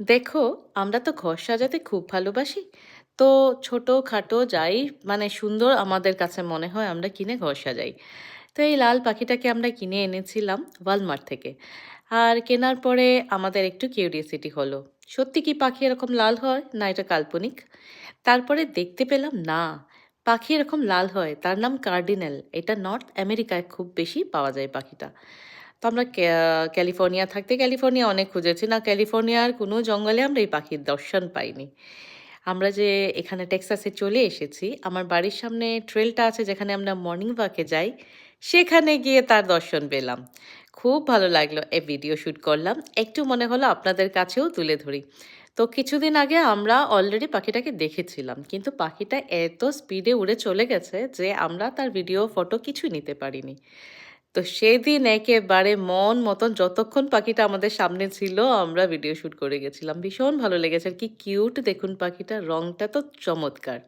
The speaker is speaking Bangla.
দেখো, আমরা তো ঘর সাজাতে খুব ভালোবাসি। তো ছোটখাটো যাই মানে সুন্দর আমাদের কাছে মনে হয় আমরা কিনে ঘর সাজাই। তো এই লাল পাখিটাকে আমরা কিনে এনেছিলাম ওয়ালমার্ট থেকে। আর কেনার পরে আমাদের একটু কিউরিওসিটি হলো, সত্যি কি পাখি এরকম লাল হয় না এটা কাল্পনিক? তারপরে দেখতে পেলাম না, পাখি এরকম লাল হয়, তার নাম কার্ডিনাল। এটা নর্থ আমেরিকায় খুব বেশি পাওয়া যায় পাখিটা। তো আমরা ক্যালিফোর্নিয়া থাকতে ক্যালিফোর্নিয়া অনেক খুঁজেছি, না ক্যালিফোর্নিয়ার কোনো জঙ্গলে আমরা এই পাখির দর্শন পাইনি। আমরা যে এখানে টেক্সাসে চলে এসেছি, আমার বাড়ির সামনে ট্রেলটা আছে যেখানে আমরা মর্নিং ওয়াকে যাই, সেখানে গিয়ে তার দর্শন পেলাম। খুব ভালো লাগলো, এই ভিডিও শ্যুট করলাম, একটু মনে হলো আপনাদের কাছেও তুলে ধরি। তো কিছুদিন আগে আমরা অলরেডি পাখিটাকে দেখেছিলাম, কিন্তু পাখিটা এত স্পিডে উড়ে চলে গেছে যে আমরা তার ভিডিও ফটো কিছুই নিতে পারিনি। তো সেদিন একেবারে মন মতন যতক্ষণ পাখিটা আমাদের সামনে ছিল আমরা ভিডিও শ্যুট করে গেছিলাম। ভীষণ ভালো লেগেছে। আর কি কিউট দেখুন পাখিটার রংটা তো চমৎকার।